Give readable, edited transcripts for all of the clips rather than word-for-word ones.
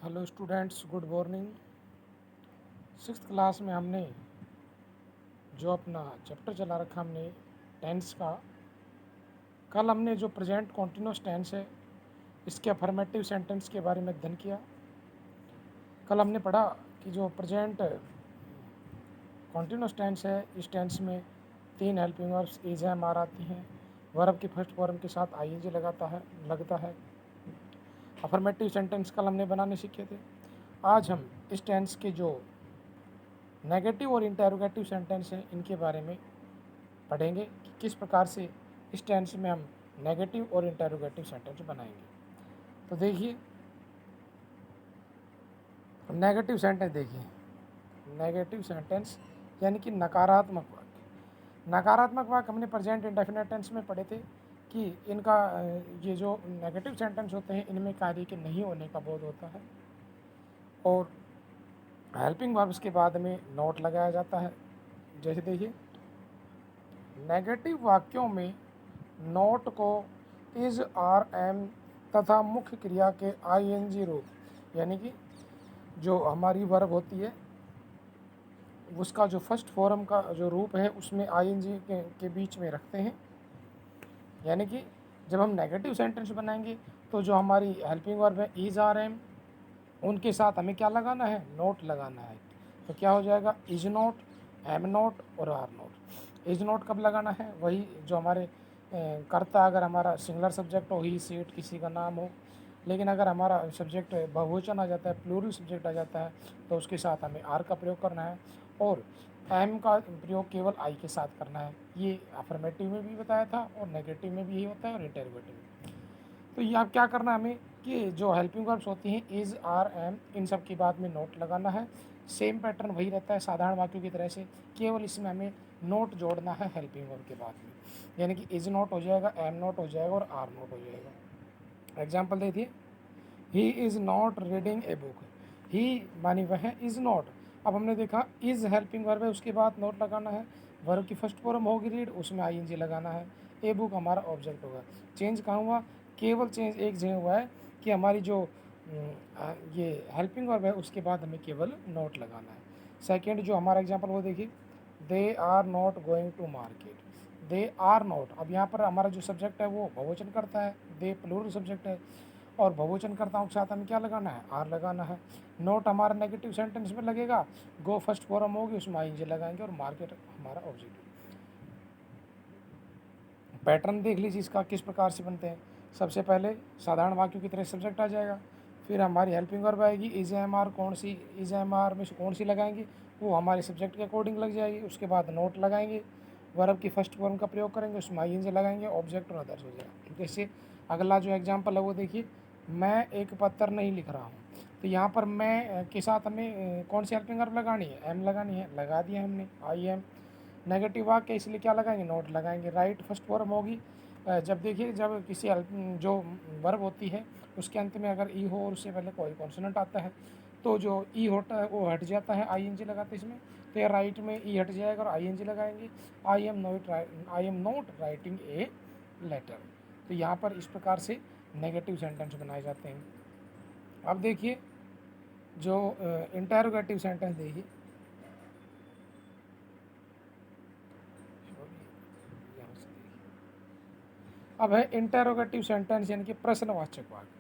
Hello students, good morning. Sixth class में हमने जो अपना चैप्टर चला रखा हमने टेंस का, कल हमने जो प्रेजेंट कॉन्टिन्यूस टेंस है इसके अफर्मेटिव सेंटेंस के बारे में अध्ययन किया। कल हमने पढ़ा कि जो प्रेजेंट कॉन्टिन्यूस टेंस है इस टेंस में तीन helping verbs is am are आती हैं। वर्ब की फर्स्ट फॉर्म के साथ आईएनजी लगता है। अफर्मेटिव सेंटेंस कल हमने बनाने सीखे थे। आज हम इस टेंस के जो नेगेटिव और इंटेरोगेटिव सेंटेंस हैं इनके बारे में पढ़ेंगे कि किस प्रकार से इस टेंस में हम नेगेटिव और इंटेरोगेटिव सेंटेंस बनाएंगे। तो देखिए, नेगेटिव सेंटेंस देखिए, नेगेटिव सेंटेंस यानी कि नकारात्मक वाक्य। नकारात्मक वाक्य हमने प्रेजेंट इंडेफिनिट टेंस में पढ़े थे कि इनका ये जो नेगेटिव सेंटेंस होते हैं इनमें कार्य के नहीं होने का बोध होता है और हेल्पिंग वर्ब्स के बाद में नोट लगाया जाता है। जैसे देखिए, नेगेटिव वाक्यों में नोट को इज आर एम तथा मुख्य क्रिया के आईएनजी रूप यानी कि जो हमारी वर्ब होती है उसका जो फर्स्ट फॉर्म का जो रूप है उसमें आईएनजी के बीच में रखते हैं। यानी कि जब हम नेगेटिव सेंटेंस बनाएंगे तो जो हमारी हेल्पिंग वर्ब है इज आर एम, उनके साथ हमें क्या लगाना है, नोट लगाना है। तो क्या हो जाएगा, इज नोट, एम नोट और आर नोट। इज नोट कब लगाना है, वही जो हमारे कर्ता अगर हमारा सिंगुलर सब्जेक्ट हो, ही सीट किसी का नाम हो, लेकिन अगर हमारा सब्जेक्ट बहुवचन आ जाता है, प्लूरल सब्जेक्ट आ जाता है तो उसके साथ हमें आर का प्रयोग करना है और एम का प्रयोग केवल आई के साथ करना है। ये अफर्मेटिव में भी बताया था और नेगेटिव में भी यही होता है और इंटेरोगेटिव में। तो ये आप क्या करना है हमें कि जो हेल्पिंग वर्ब्स होती हैं इज आर एम, इन सब की बाद में नोट लगाना है। सेम पैटर्न वही रहता है साधारण वाक्यों की तरह से, केवल इसमें हमें नोट जोड़ना है हेल्पिंग वर्ब के बाद में। यानी कि इज नोट हो जाएगा, एम नोट हो जाएगा और आर नोट हो जाएगा। एग्जाम्पल देखिए, he is not reading a book. He मानी वह है, इज़ नॉट। अब हमने देखा इज़ हेल्पिंग वर्ब है, उसके बाद नोट लगाना है। वर्ब की फर्स्ट फॉर्म होगी रीड, उसमें आईएनजी लगाना है। ए बुक हमारा ऑब्जेक्ट होगा। चेंज कहाँ हुआ, केवल चेंज एक जगह हुआ है कि हमारी जो ये हेल्पिंग वर्ब है उसके बाद हमें केवल नोट लगाना है। सेकेंड जो हमारा एग्जाम्पल वो देखिए, they are not going to market. They are not, अब यहाँ पर हमारा जो सब्जेक्ट है वो बहुवचन करता है, दे प्लूरल सब्जेक्ट है और बहुवचन कर्ताओं के साथ हमें क्या लगाना है, आर लगाना है। नोट हमारा नेगेटिव सेंटेंस में लगेगा, गो फर्स्ट फॉर्म होगी उसमें आईएनजी लगाएंगे और मार्केट हमारा ऑब्जेक्ट। पैटर्न देख लीजिए इसका किस प्रकार से बनते हैं। सबसे पहले साधारण वाक्यों की तरह सब्जेक्ट आ जाएगा, फिर हमारी हेल्पिंग वर्ब आएगी, इज एम आर, कौन सी इज एम आर में से कौन सी लगाएंगे वो हमारे सब्जेक्ट के अकॉर्डिंग लग जाएगी। उसके बाद नोट लगाएंगे, वर्ब की फर्स्ट फॉर्म का प्रयोग करेंगे, उसमें आईएनजी लगाएंगे, ऑब्जेक्ट और अदर्स हो जाएगा। जैसे अगला जो एग्जाम्पल है वो देखिए, मैं एक पत्र नहीं लिख रहा हूँ। तो यहाँ पर मैं के साथ हमें कौन सी हेल्पिंग वर्ब लगानी है, एम लगानी है, लगा दिया हमने आई एम। नेगेटिव वाक्य इसलिए क्या लगाएंगे, नोट लगाएंगे। राइट फर्स्ट फॉर्म होगी, जब देखिए जब किसी जो वर्ब होती है उसके अंत में अगर ई हो और उससे पहले कोई कॉन्सोनेंट आता है तो जो ई होता है वो हट जाता है आईएनजी लगाते इसमें। तो ये राइट में ई हट जाएगा और आईएनजी लगाएंगे। I am not writing a letter. तो यहाँ पर इस प्रकार से नेगेटिव सेंटेंस बनाए जाते हैं। अब देखिए जो इंटेरोगेटिव सेंटेंस देखिए, अब है इंटेरोगेटिव सेंटेंस यानी कि प्रश्नवाचक वाक्य।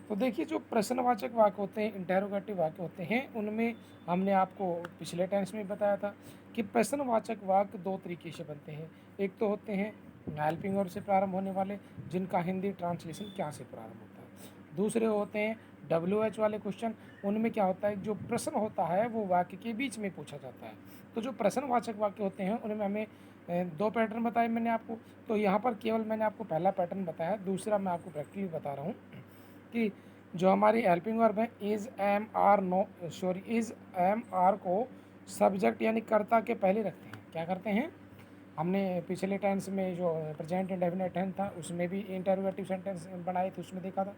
तो देखिए जो प्रश्नवाचक वाक्य होते हैं, इंटेरोगेटिव वाक्य होते हैं, उनमें हमने आपको पिछले टेंस में बताया था कि प्रश्नवाचक वाक्य दो तरीके से बनते हैं। एक तो होते हैं हेल्पिंग वर्ब से प्रारंभ होने वाले जिनका हिंदी ट्रांसलेशन क्या से प्रारंभ होता है। दूसरे होते हैं WH वाले क्वेश्चन, उनमें क्या होता है जो प्रश्न होता है वो वाक्य के बीच में पूछा जाता है। तो जो प्रश्नवाचक वाक्य होते हैं उनमें हमें दो पैटर्न बताए मैंने आपको। तो यहाँ पर केवल मैंने आपको पहला पैटर्न बताया, दूसरा मैं आपको प्रैक्टिकली बता रहा हूँ कि जो हमारी हेल्पिंग वर्ब है is am are no sorry is am are को सब्जेक्ट यानी कर्ता के पहले रखते हैं। क्या करते हैं, हमने पिछले टेंस में जो प्रेजेंट इंडेफिनिट टेंस था उसमें भी इंटरोगेटिव सेंटेंस बनाए थे, उसमें देखा था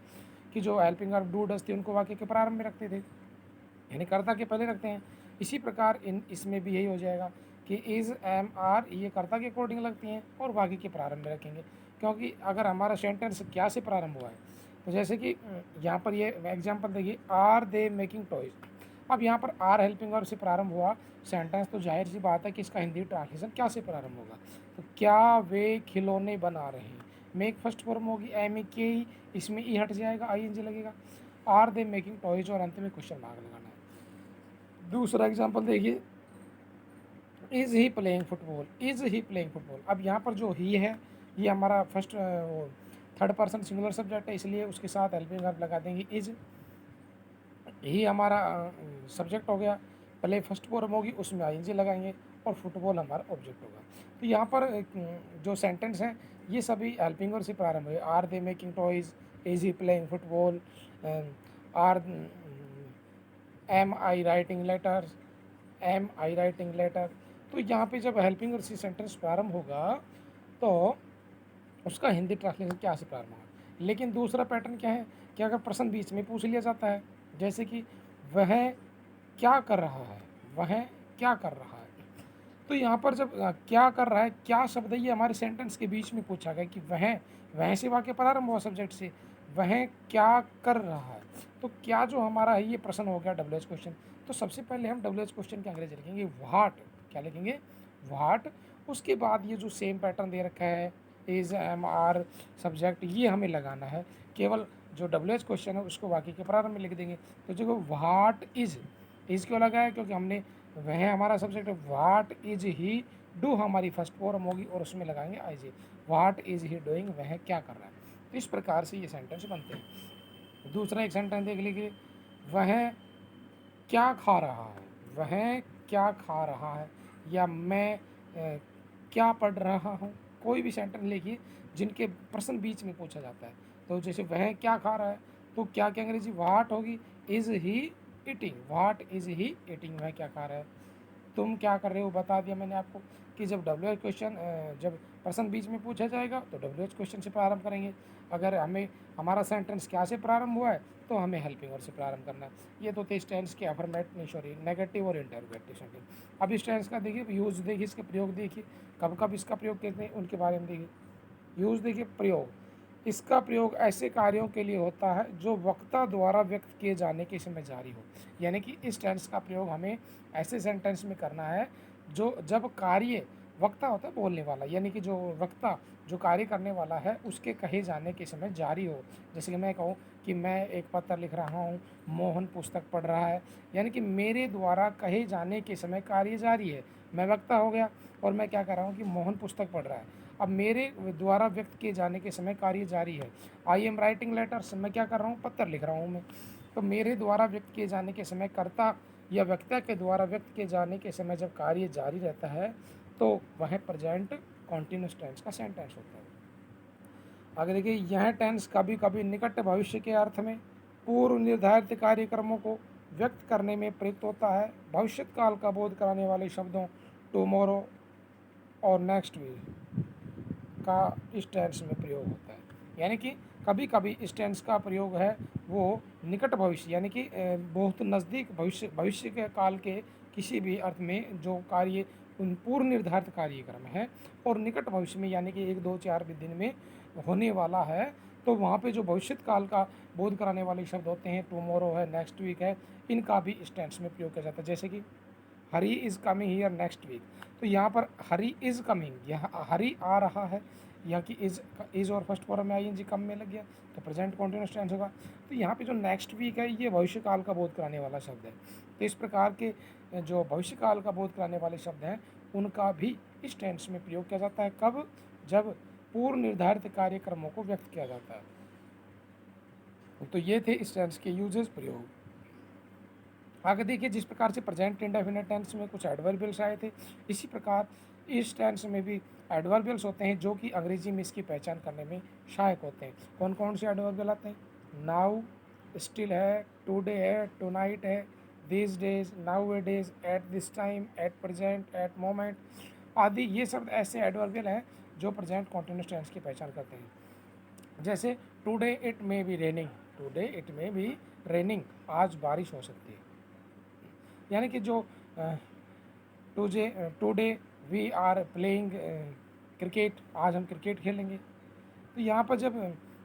कि जो हेल्पिंग वर्ब डू डज थी उनको वाक्य के प्रारंभ में रखते थे यानी कर्ता के पहले रखते हैं। इसी प्रकार इसमें भी यही हो जाएगा कि इज़ एम आर ये कर्ता के अकॉर्डिंग लगती हैं और वाक्य के प्रारंभ में रखेंगे। क्योंकि अगर हमारा सेंटेंस क्या से प्रारंभ हुआ है, तो जैसे कि यहाँ पर ये एग्जांपल देखिए, आर दे मेकिंग टॉयज। अब यहाँ पर आर हेल्पिंग वर्ब से प्रारंभ हुआ सेंटेंस, तो जाहिर सी बात है कि इसका हिंदी ट्रांसलेशन क्या से प्रारंभ होगा, तो क्या वे खिलौने बना रहे हैं। मेक फर्स्ट फॉर्म होगी एम ए के ई, इसमें ई हट जाएगा, आई एन जी लगेगा। आर दे मेकिंग टॉयज और अंत में क्वेश्चन मार्क लगाना है। दूसरा एग्जाम्पल देखिए, is he playing football, is he playing football. अब यहाँ पर जो ही है ये हमारा first third person singular subject है, इसलिए उसके साथ हेल्पिंग वर्ब लगा देंगे इज़। ही हमारा सब्जेक्ट हो गया, प्ले फर्स्ट फॉर्म होगी उसमें आई एन जी लगाएंगे, और फुटबॉल हमारा ऑब्जेक्ट होगा। तो यहाँ पर जो सेंटेंस हैं ये सभी हेल्पिंग वर्ब से प्रारंभ हुए। Are they making toys, is he playing football, are am I writing letters, am I writing letter. तो यहाँ पे जब हेल्पिंग वर्ब से सेंटेंस प्रारंभ होगा तो उसका हिंदी ट्रांसलेशन क्या से प्रारंभ होगा। लेकिन दूसरा पैटर्न क्या है कि अगर प्रश्न बीच में पूछ लिया जाता है, जैसे कि वह क्या कर रहा है, वह क्या कर रहा है, तो यहाँ पर जब क्या कर रहा है, क्या शब्द है ये हमारे सेंटेंस के बीच में पूछा गया कि वह से वाक्य प्रारंभ हुआ सब्जेक्ट से, वह क्या कर रहा है। तो क्या जो हमारा है ये प्रश्न हो गया डब्ल्यू एच क्वेश्चन। तो सबसे पहले हम डब्ल्यू एच क्वेश्चन के अंग्रेजी लिखेंगे व्हाट, क्या लिखेंगे व्हाट। उसके बाद ये जो सेम पैटर्न दे रखा है इज एम आर सब्जेक्ट, ये हमें लगाना है। केवल जो डब्ल्यू एच क्वेश्चन है उसको वाक्य के प्रारंभ में लिख देंगे। तो जो व्हाट इज क्यों लगा है, क्योंकि हमने वह हमारा सब्जेक्ट है, व्हाट इज ही डू हमारी फर्स्ट फॉर्म होगी और उसमें लगाएंगे आई जी। व्हाट इज ही डूइंग, वह क्या कर रहा है। तो इस प्रकार से ये सेंटेंस बनते हैं। दूसरा एक सेंटेंस देख लीजिए, वह क्या खा रहा है, वह क्या खा रहा है, या मैं क्या पढ़ रहा हूँ। कोई भी सेंटेंस लिखिए जिनके प्रश्न बीच में पूछा जाता है। तो जैसे वह क्या खा रहा है, तो क्या की अंग्रेजी व्हाट होगी, is he eating, what is he eating, वह क्या खा रहा है। तुम क्या कर रहे हो, बता दिया मैंने आपको कि जब डब्ल्यू एच क्वेश्चन जब प्रश्न बीच में पूछा जाएगा तो डब्ल्यू एच क्वेश्चन से प्रारंभ करेंगे। अगर हमें हमारा सेंटेंस क्या से प्रारंभ हुआ है तो हमें हेल्पिंग वर्ब से प्रारंभ करना है। ये तो थे इस टेंस के अफर्मेटिव सॉरी नेगेटिव और इंटरोगेटिव सेंटेंस। अब इस टेंस का देखिए यूज़ देखिए, इसके प्रयोग देखिए, कब कब इसका प्रयोग करते हैं उनके बारे में देखिए। यूज़ देखिए प्रयोग, इसका प्रयोग ऐसे कार्यों के लिए होता है जो वक्ता द्वारा व्यक्त किए जाने के समय जारी हो। यानी कि इस टेंस का प्रयोग हमें ऐसे सेंटेंस में करना है जो जब कार्य, वक्ता होता है बोलने वाला, यानी कि जो वक्ता जो कार्य करने वाला है उसके कहे जाने के समय जारी हो। जैसे कि मैं कहूँ कि मैं एक पत्र लिख रहा हूँ, मोहन पुस्तक पढ़ रहा है, यानी कि मेरे द्वारा कहे जाने के समय कार्य जारी है। मैं वक्ता हो गया और मैं क्या कर रहा हूँ कि मोहन पुस्तक पढ़ रहा है। अब मेरे द्वारा व्यक्त किए जाने के समय कार्य जारी है। आई एम राइटिंग लेटर्स, मैं क्या कर रहा हूँ, पत्र लिख रहा हूँ मैं। तो मेरे द्वारा व्यक्त किए जाने के समय कर्ता या वक्ता के द्वारा व्यक्त किए जाने के समय जब कार्य जारी रहता है तो वह प्रेजेंट कॉन्टिन्यूस टेंस का सेंटेंस होता है। आगे देखिए, यह टेंस कभी कभी निकट भविष्य के अर्थ में पूर्व निर्धारित कार्यक्रमों को व्यक्त करने में प्रयुक्त होता है। भविष्य काल का बोध कराने वाले शब्दों टुमारो और नेक्स्ट वीक का इस टेंस में प्रयोग होता है। यानी कि कभी कभी इस टेंस का प्रयोग है वो निकट भविष्य, यानी कि बहुत नज़दीक भविष्य के काल के किसी भी अर्थ में जो कार्य उन पूर्व निर्धारित कार्यक्रम है, और निकट भविष्य में यानी कि 1 2 4 दिन में होने वाला है, तो वहाँ पे जो भविष्य काल का बोध कराने वाले शब्द होते हैं, टुमारो है, नेक्स्ट वीक है, इनका भी इस टेंस में प्रयोग किया जाता है। जैसे कि Hari is coming here next week, तो यहाँ पर हरी इज़ कमिंग, यहाँ हरी आ रहा है, यहाँ की इज़ और फर्स्ट फॉर्म में आई एन जी कम में लग गया तो प्रेजेंट कॉन्टिन्यूस टेंस होगा। तो यहाँ पे जो नेक्स्ट वीक है ये भविष्य काल का बोध कराने वाला शब्द है। तो इस प्रकार के जो भविष्य काल का बोध कराने वाले शब्द हैं उनका भी इस टेंस में प्रयोग किया जाता है। कब, जब पूर्व निर्धारित कार्यक्रमों को व्यक्त किया जाता है। तो ये थे इस टेंस के यूजेस, प्रयोग। आगे देखिए, जिस प्रकार से प्रेजेंट इंडेफिनिट टेंस में कुछ एडवर्बियल्स आए थे, इसी प्रकार इस टेंस में भी एडवर्बियल्स होते हैं जो कि अंग्रेजी में इसकी पहचान करने में सहायक होते हैं। कौन कौन से एडवर्बियल आते हैं, नाउ, स्टिल है, टुडे है, टुनाइट है, this days, nowadays, at this time, at present, at moment आदि। ये शब्द ऐसे एडवर्बियल हैं जो प्रेजेंट कॉन्टिन्यूस टेंस की पहचान करते हैं। जैसे today it may be raining, today it may be raining, आज बारिश हो सकती है। यानी कि जो today we are playing cricket, आज हम क्रिकेट खेलेंगे। तो यहाँ पर जब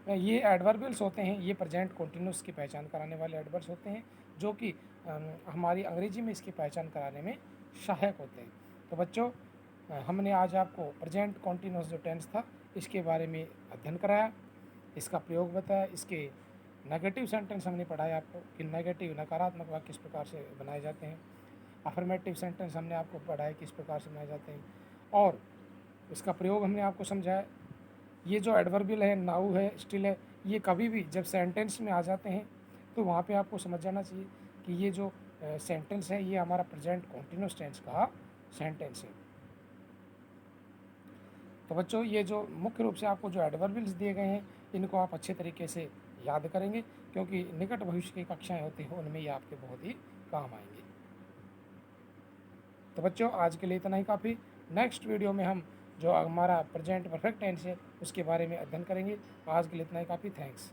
ये एडवर्बियल्स होते हैं, ये प्रेजेंट कंटिन्यूस की पहचान कराने वाले एडवर्ब्स होते हैं, जो कि हमारी अंग्रेजी में इसकी पहचान कराने में सहायक होते हैं। तो बच्चों, हमने आज आपको प्रेजेंट कंटिन्यूस जो टेंस था इसके बारे में अध्ययन कराया, इसका प्रयोग बताया, इसके नेगेटिव सेंटेंस हमने पढ़ाया आपको कि नेगेटिव नकारात्मक वाक्य किस प्रकार से बनाए जाते हैं, अफर्मेटिव सेंटेंस हमने आपको पढ़ाया किस प्रकार से बनाए जाते हैं, और इसका प्रयोग हमने आपको समझाया। ये जो एडवर्बियल है, नाउ है, स्टिल है, ये कभी भी जब सेंटेंस में आ जाते हैं तो वहाँ पे आपको समझ जाना चाहिए कि ये जो सेंटेंस है ये हमारा प्रेजेंट कंटिन्यूस टेंस का सेंटेंस है। तो बच्चों, ये जो मुख्य रूप से आपको जो एडवर्बियल्स दिए गए हैं इनको आप अच्छे तरीके से याद करेंगे, क्योंकि निकट भविष्य की कक्षाएं होती हैं उनमें ये आपके बहुत ही काम आएंगे। तो बच्चों, आज के लिए इतना ही काफ़ी। नेक्स्ट वीडियो में हम जो हमारा प्रेजेंट परफेक्ट टेंस है उसके बारे में अध्ययन करेंगे। आज के लिए इतना ही काफ़ी। थैंक्स।